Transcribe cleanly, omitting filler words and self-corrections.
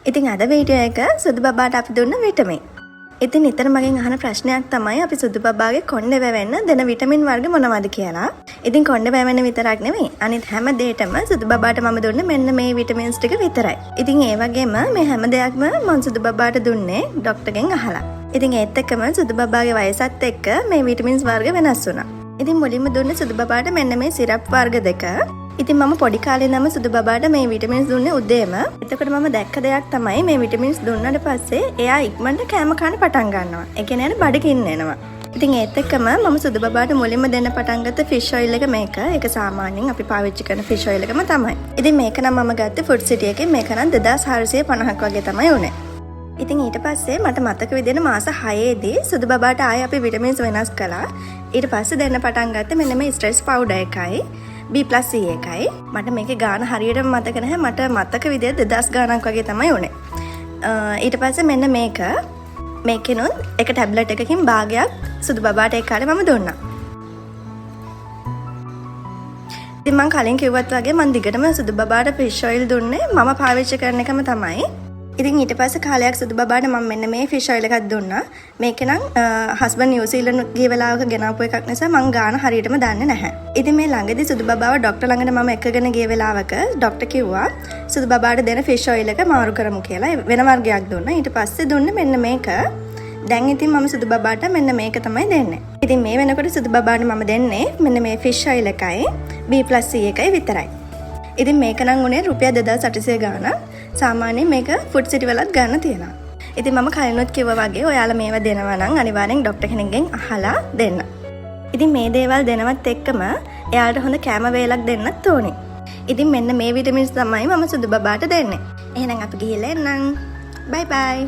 ඉතින් අද වීඩියෝ එක සුදු බබාට අපි දුන්න විටමින්. ඉතින් නිතර මගෙන් අහන ප්‍රශ්නයක් තමයි අපි සුදු බබාගේ කොණ්ඩේ වැවෙන්න දෙන විටමින් වර්ග මොනවද කියලා. ඉතින් කොණ්ඩේ වැවෙන්න විතරක් නෙමෙයි අනිත් හැම දෙයකම සුදු බබාට මම දුන්නේ මෙන්න මේ විටමින්ස් ටික විතරයි. ඉතින් ඒ වගේම මේ හැම දෙයක්ම මම සුදු බබාට දුන්නේ ડોක්ටර්ගෙන් අහලා. ඉතින් ඒත් එක්කම සුදු බබාගේ වයසත් එක්ක මේ විටමින්ස් වර්ග වෙනස් වුණා. ඉතින් මුලින්ම දුන්නේ සුදු බබාට මෙන්න මේ සිරප් වර්ග දෙක. ඉතින් මම පොඩි කාලේ නම් සුදු බබාට මේ විටමින්ස් දුන්නේ උදේම. එතකොට මම දැක්ක දෙයක් තමයි මේ විටමින්ස් දුන්නාට පස්සේ එයා ඉක්මනට කෑම කන්න පටන් ගන්නවා. ඒ කියන්නේ බඩගින්න එනවා. ඉතින් ඒත් එක්කම මම සුදු බබාට මුලින්ම දෙන්න පටන් ගත්ත ෆිෂ් ඔයිල් එක මේක. ඒක සාමාන්‍යයෙන් අපි පාවිච්චි කරන ෆිෂ් ඔයිල් එකම තමයි. ඉතින් මේක නම් මම ගත්තේ ෆුඩ් සිටි එකෙන්. මේක නම් 2450ක් වගේ තමයි උනේ. ඉතින් ඊට පස්සේ මට මතක විදිහට මාස 6ේදී සුදු බබාට ආයේ අපි විටමින්ස් වෙනස් කළා. ඊට පස්සේ දෙන්න පටන් ගත්තේ මෙන්න මේ ස්ට්‍රෙස් පවුඩර් එකයි B+C එකයි. මට මේකේ ගාන හරියටම මතක නැහැ. මට මතක විදිහට 2000 ගානක් වගේ තමයි උනේ. ඊට පස්සේ මෙන්න මේකෙනුත් එක ටැබ්ලට් එකකින් භාගයක් සුදු බබාට ඒ කාලේ මම දුන්නා. ඉතින් මම කලින් කිව්වත් වගේ මම දිගටම සුදු බබාට ෆිෂ් ඔයිල් දුන්නේ මම පාවිච්චි කරන එකම තමයි. ඉතින් ඊට පස්සේ කාලයක් සුදු බබාට මම මෙන්න මේ ෆිෂ් ඔයිල් එකක් දුන්නා. මේක නම් හස්බන්ඩ් නිව්සීලන්ත ගිය වෙලාවක ගෙනාපු එකක් නිසා මම ගාන හරියටම දන්නේ නැහැ. ඉතින් මේ ළඟදී සුදු බබාව ડોක්ටර් ළඟට මම එක්කගෙන ගිය වෙලාවක ડોක්ටර් කිව්වා සුදු බබාට දෙන ෆිෂ් ඔයිල් එක මාරු කරමු කියලා. වෙන වර්ගයක් දුන්නා. ඊට පස්සේ දුන්නේ මෙන්න මේක. දැන් ඉතින් මම සුදු බබාට මෙන්න මේක තමයි දෙන්නේ. ඉතින් මේ වෙනකොට සුදු බබාට මම දෙන්නේ මෙන්න මේ ෆිෂ් ඔයිල් එකයි B+C එකයි විතරයි. ඉතින් මේක නම් උනේ රුපියල් 2800 ගාන. සාමාන්‍යයෙන් මේක ෆුඩ් සිටි වලත් ගන්න තියෙනවා. ඉතින් මම කලිනුත් කිව්වා වගේ ඔයාලා මේවා දෙනවා නම් අනිවාර්යෙන් ડોක්ටර් කෙනෙක්ගෙන් අහලා දෙන්න. ඉතින් මේ දේවල් දෙනවත් එක්කම එයාලට හොඳ කැම වේලක් දෙන්නත් ඕනේ. ඉතින් මෙන්න මේ විටමින්ස් තමයි මම සුදු බබාට දෙන්නේ. එහෙනම් අපි ගිහලා එන්නම්. බයි බයි.